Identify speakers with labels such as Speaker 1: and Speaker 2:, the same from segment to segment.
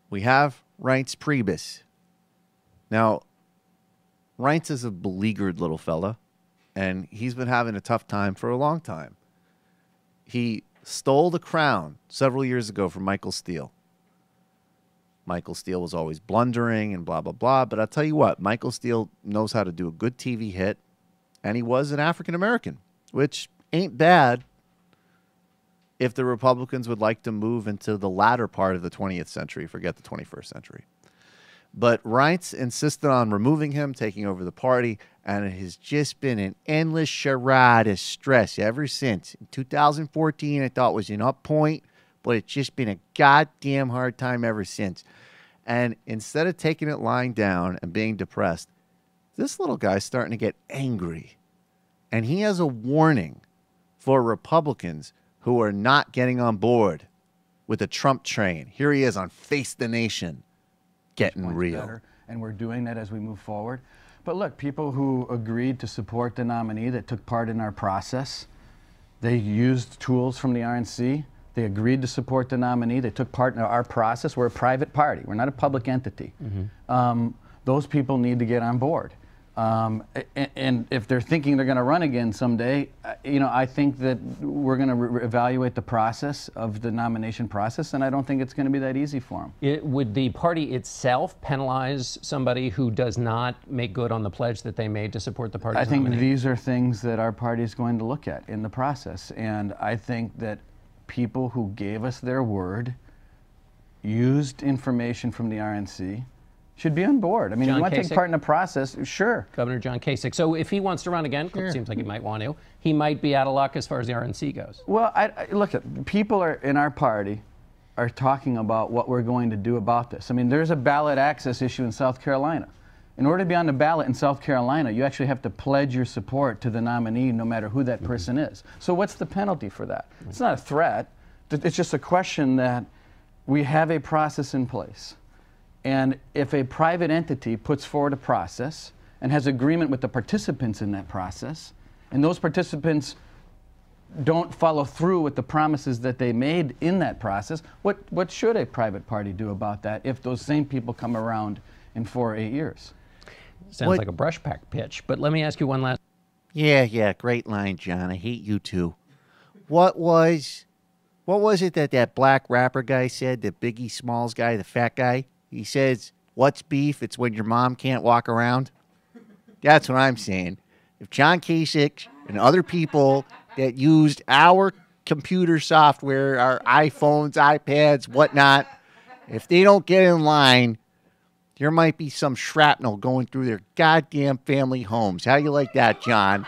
Speaker 1: We have Reince Priebus. Now, Reince is a beleaguered little fella, and he's been having a tough time for a long time. He stole the crown several years ago from Michael Steele. Michael Steele was always blundering and blah, blah, blah. But I'll tell you what, Michael Steele knows how to do a good TV hit, and he was an African-American, which ain't bad if the Republicans would like to move into the latter part of the 20th century, forget the 21st century. But Reince insisted on removing him, taking over the party, and it has just been an endless charade of stress ever since. In 2014, I thought was an up point, but it's just been a goddamn hard time ever since. And instead of taking it lying down and being depressed, this little guy's starting to get angry. And he has a warning for Republicans who are not getting on board with the Trump train. Here he is on Face the Nation, getting real.
Speaker 2: Better, and we're doing that as we move forward. But look, people who agreed to support the nominee that took part in our process, they used tools from the RNC. They agreed to support the nominee. They took part in our process. We're a private party. We're not a public entity. Those people need to get on board. And if they're thinking they're going to run again someday, I think that we're going to evaluate the process of the nomination process, and I don't think it's going to be that easy for them.
Speaker 3: Would the party itself penalize somebody who does not make good on the pledge that they made to support the party's
Speaker 2: nominee? I think
Speaker 3: nominee?
Speaker 2: these are things that our party is going to look at in the process, and I think that people who gave us their word, used information from the RNC, should be on board. I mean, if you want to take part in the process, sure.
Speaker 3: Governor John Kasich. So if he wants to run again, seems like he might want to, he might be out of luck as far as the RNC goes.
Speaker 2: Well, look, people in our party are talking about what we're going to do about this. I mean, there's a ballot access issue in South Carolina. In order to be on the ballot in South Carolina, you actually have to pledge your support to the nominee no matter who that person is. So what's the penalty for that? It's not a threat. It's just a question that we have a process in place. And if a private entity puts forward a process and has agreement with the participants in that process, and those participants don't follow through with the promises that they made in that process, what should a private party do about that if those same people come around in 4 or 8 years?
Speaker 3: Sounds like a brush pack pitch, but let me ask you one last.
Speaker 1: Yeah, great line, John. I hate you too. What was it that black rapper guy said, the Biggie Smalls guy, the fat guy? He says, what's beef? It's when your mom can't walk around. That's what I'm saying. If John Kasich and other people that used our computer software, our iPhones, iPads, whatnot, if they don't get in line, there might be some shrapnel going through their goddamn family homes. How you like that, John?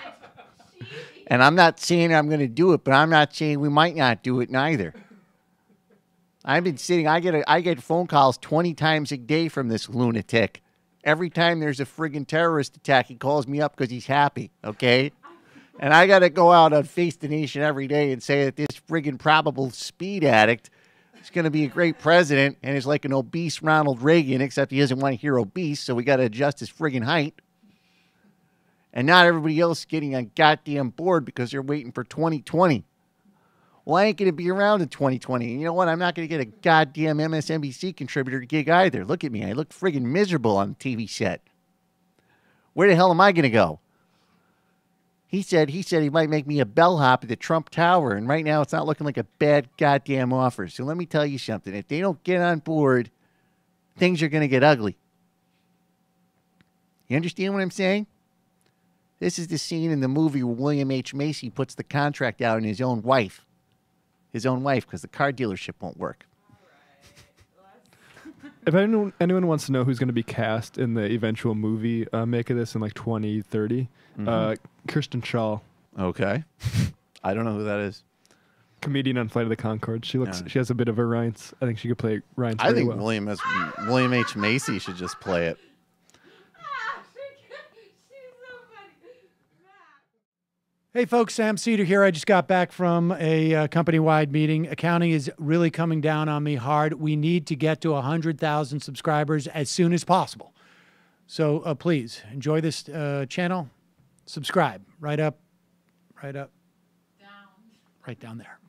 Speaker 1: And I'm not saying I'm going to do it, but I'm not saying we might not do it neither. I've been sitting, I get phone calls 20 times a day from this lunatic. Every time there's a friggin' terrorist attack, he calls me up because he's happy, okay? And I got to go out on Face the Nation every day and say that this friggin' probable speed addict is going to be a great president and is like an obese Ronald Reagan, except he doesn't want to hear obese, so we got to adjust his friggin' height. And not everybody else is getting on goddamn board because they're waiting for 2020. Well, I ain't going to be around in 2020. And you know what? I'm not going to get a goddamn MSNBC contributor gig either. Look at me. I look friggin' miserable on the TV set. Where the hell am I going to go? He said he might make me a bellhop at the Trump Tower. And right now it's not looking like a bad goddamn offer. So let me tell you something. If they don't get on board, things are going to get ugly. You understand what I'm saying? This is the scene in the movie where William H. Macy puts the contract out on his own wife. Because the car dealership won't work.
Speaker 4: If anyone wants to know who's going to be cast in the eventual movie make of this in like 2030, Kirsten Shaw.
Speaker 1: Okay. I don't know who that is.
Speaker 4: Comedian on Flight of the Conchords. She has a bit of a Reince. I think she could play Reince
Speaker 1: I think
Speaker 4: well.
Speaker 1: William H. Macy should just play it.
Speaker 5: Hey folks, Sam Seder here. I just got back from a company-wide meeting. Accounting is really coming down on me hard. We need to get to 100,000 subscribers as soon as possible. So please enjoy this channel. Subscribe right down there.